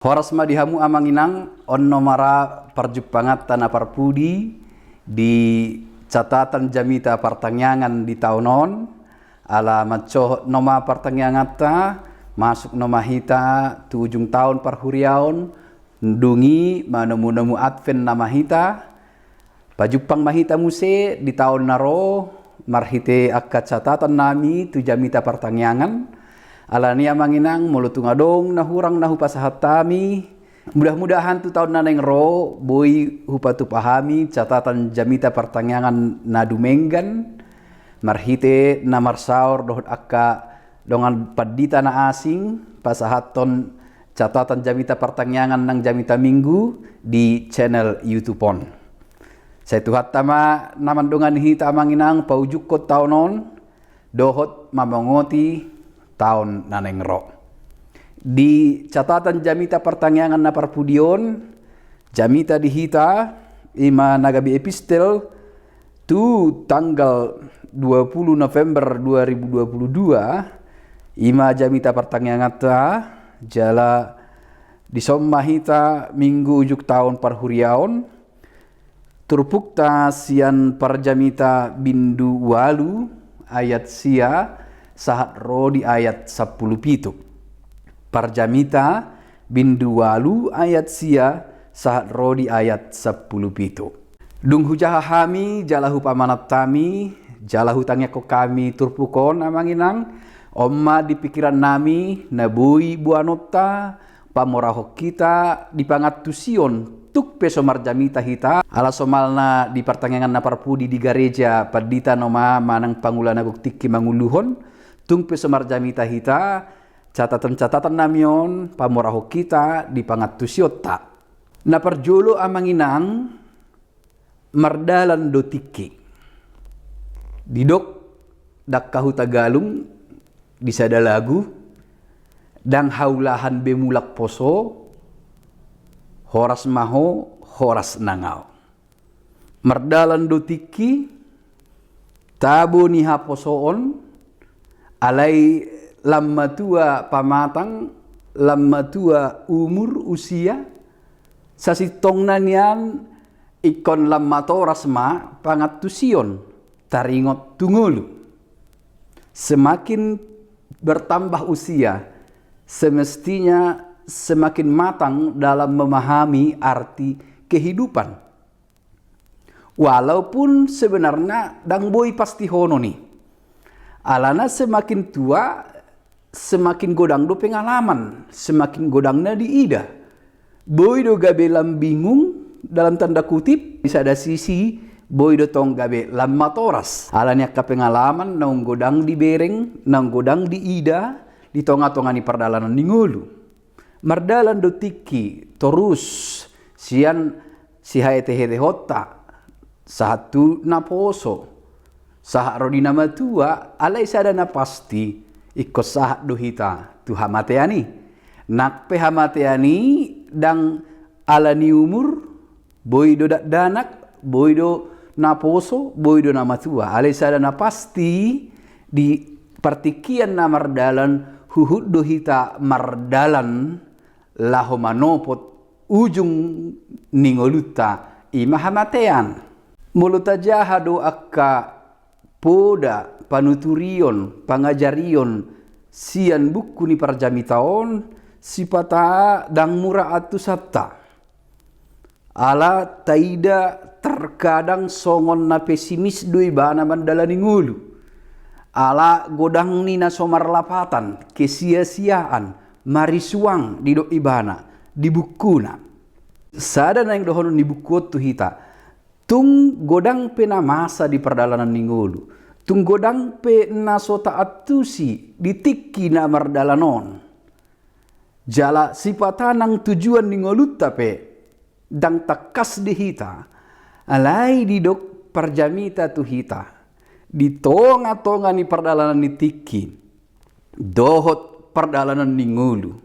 Horas madihamu amanginang onno mara parjupangat tanah parpudi di catatan jamita pertangyangan di tahunon ala maco noma pertangyangata masuk noma hita tu ujung tahun parhuriaon ndungi manemu-nemu advent nama hita pajupang mahita muse di tahun naro marhite akka catatan nami tu jamita pertangyangan ala nia manginang mulutung adong nahurang nahu pasahat tami mudah-mudahan tu tahun naneng ro boy hupatu pahami catatan jamita pertangyangan nadumenggan marhite namar saur dohot akka dongan padita na asing pasahaton catatan jamita pertangyangan nang jamita minggu di channel YouTube on. Saya tuhat tama naman dongan hita manginang paujukot taunon dohot mamangoti tahun naneng ro. Di catatan jamita pertangyangan na parpudion, jamita dihita ima nagabi epistel tu tanggal 20 November 2022 ima jamita pertangyangan ta jala disomma hita minggu ujuk tahun parhuriaon turpukta sian parjamita bindu walu ayat sia sahat ro di ayat 10 pitu. Parjamita bindu walu ayat sia sahat ro di ayat 10 pitu. Dung hujaha hami jalahu pamanat tami jalahu tangya ko kami turpukon amanginang omma di pikiran nami nabui buanota pamorahok kita di pangatusion tuk peso marjamita hita ala somalna di pertangyangan na parpudi di gereja padita noma manang pangulana guktiki manguluhon tung peso marjamita hita catatan-catatan namion pamorahok kita di pangatusiota na parjolo amanginang mardalan dotiki didok dakkahu tagalung disada lagu dang haulahan bemulak poso horas maho horas nangau mardalan dotiki tabo ni haposoon alai lamma tua pamatang lamma tua umur usia sasitong nanian ikon lamma toras ma pangatusion taringot tungulu semakin bertambah usia semestinya semakin matang dalam memahami arti kehidupan walaupun sebenarnya dang boy pasti hono nih alana semakin tua semakin godang do pengalaman semakin godangna diida boy do gabe lam bingung dalam tanda kutip bisa ada sisi boy do tong gabe lam matoras alanya ka pengalaman naung godang di bereng naung godang di ida di tonga-tongani perdalanan ningulu mardalan do tiki terus sian si haete hete hota satu naposo sahat rodina matua alai sadana pasti ikut sahat duhita tu hamateani nak pe hamateani dang alani umur boy do danak boy do naposo boy do namatua alai sadana pasti di partikian na mardalan huhud duhita mardalan laho manopot ujung ningoluta ima hamatean muluta jahado akka poda panuturion pangajarion sian buku ni parjamitaon sipata dang mura atusata ala taida terkadang songon na pesimis doi bana mandala ningulu ala godang ni na somar lapatan kesia-siaan marisuang di do ibana di bukuna sada na yang dohon ni buku tu hita tung godang pe na masa di perdalanan ningulu tung godang pe na sota atusi di tiki na mardalanon jala sipatanang tujuan ningolu tape dang takas di hita alai di dok parjamita tu hita di tonga-tonga ni perdalanan ni tiki dohot perdalanan ningulu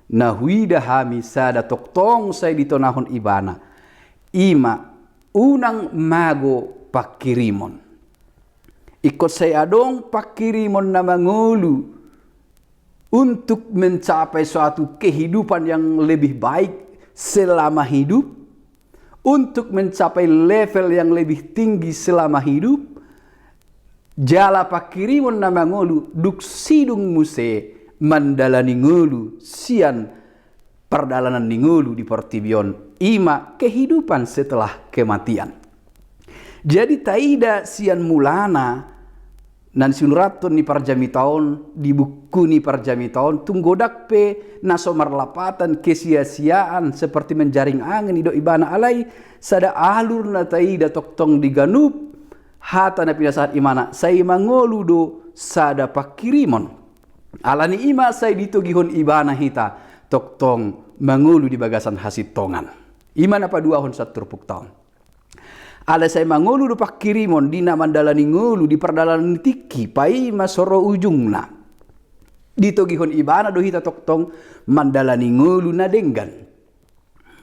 na huida hami sada toktong say dito nahon ibana ima unang mago pakirimon ikut saya adong pakirimon na mangulu untuk mencapai suatu kehidupan yang lebih baik selama hidup, untuk mencapai level yang lebih tinggi selama hidup, jala pakirimon na mangolu duk sidung muse mandalani ngolu sian perdalanan ningolu di portibion ima kehidupan setelah kematian. Jadi taida sian mulana nan sunratun ni parjami tahun di buku ni parjami tahun tunggodak pe naso marlapatan kesia-siaan seperti menjaring angin ido ibana alai sada alur na taida toktong diganup hata na pinasahat imana say mangolu do sada pakirimon alani ima say ditugihon ibana hita toktong mangolu di bagasan hasitongan imana pa duahon saturpuk tahun. Ala saya mangolu do pakirimon dina mandalani ngolu di perdalanan tiki pai masoro ujungna ditogihon ibana do hita toktong mandalani ngolu na denggan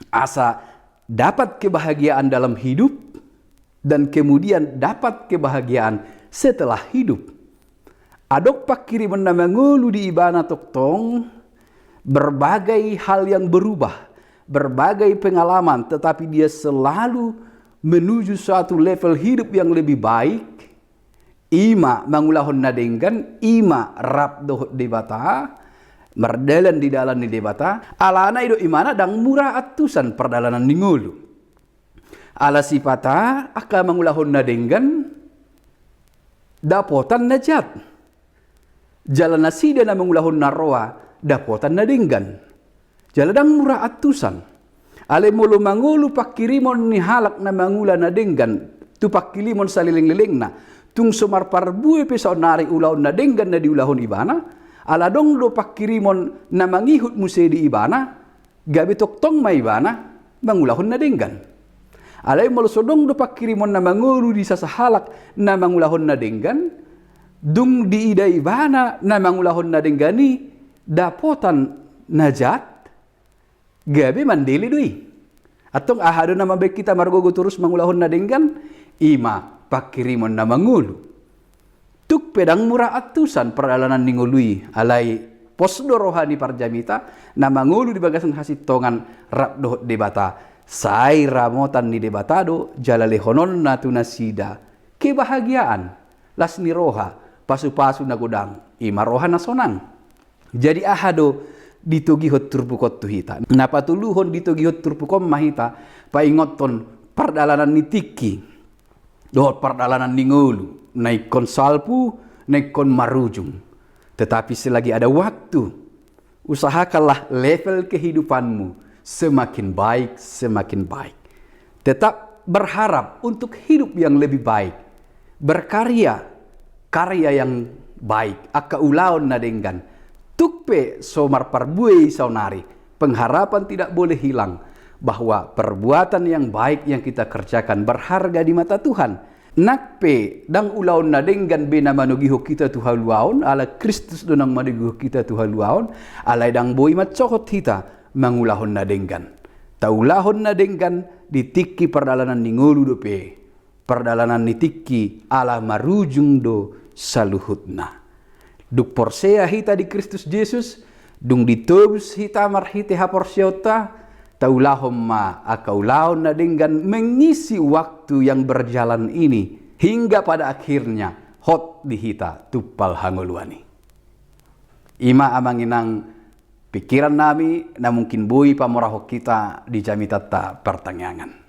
asa dapat kebahagiaan dalam hidup dan kemudian dapat kebahagiaan setelah hidup. Adok pakirimon na mangolu di ibana toktong berbagai hal yang berubah, berbagai pengalaman, tetapi dia selalu menuju suatu level hidup yang lebih baik. Ima mangulahon na denggan, ima rabdoh debata, merdalan di dalam di debata, alana ido imana dang murah atusan perdalanan ningulu. Ala sipata aka mangulahon na denggan, dapotan najat. Jalan nasida na mangulahon na roa, dapotan na denggan. Jalan dang murah atusan. Ale mulu mangulu pakirimon ni halak na mangula na denggan tu pakilimon saliling-liling na tung sumar parbue pesau nari ulaon na denggan na diulahon ibana ala dong do pakirimon na mangihut muse di ibana gabi toktong ma ibana mangulahon na denggan alay mulu sodong do pakirimon na mangulu di sasahalak na mangulahon na denggan dung di ida ibana na mangulahon na denggani dapotan najat gabi mandili dui. Atong ahado na mabek kita margogo terus mangulahon na denggan ima pakirimon na mangulu. Tuk pedang murah atusan perjalanan ningului alai posdo rohani parjamita na mangulu di bagasan hasitongan rabdoh debata. Sai ramotan ni debatado jalale honon na tunasida. Kebahagiaan las ni roha pasu-pasu na godang ima roha na sonang. Jadi ahado ditugihot turpukot tuhita. Napatuluhon ditugihot turpukom mahita paingoton perdalanan nitiki. Dohot perdalanan ningulu. Naikon salpu, naikon marujung. Tetapi selagi ada waktu, usahakanlah level kehidupanmu semakin baik, semakin baik. Tetap berharap untuk hidup yang lebih baik. Berkarya, karya yang baik. Aka ulaon na denggan. Tukpe somar parbuai saunari. Pengharapan tidak boleh hilang bahwa perbuatan yang baik yang kita kerjakan berharga di mata Tuhan. Nakpe dang ulaon na denggan bena manugiho kita Tuhan luaon ala Kristus donang manugiho kita Tuhan luaon alay dang boi matsohot hita mangulahon na denggan. Taulahon na denggan ditiki perdalanan ningolu dope. Perdalanan nitiki ala marujung do saluhutna. Duk porsea hita di Kristus Yesus, dung ditebus hita marhite haporsiota, taulahom ma akaulaon na denggan mengisi waktu yang berjalan ini hingga pada akhirnya hot di hita tupal hangoluani. Ima amanginang pikiran nami na mungkin bui pamorahok kita di jami tata pertanyaan.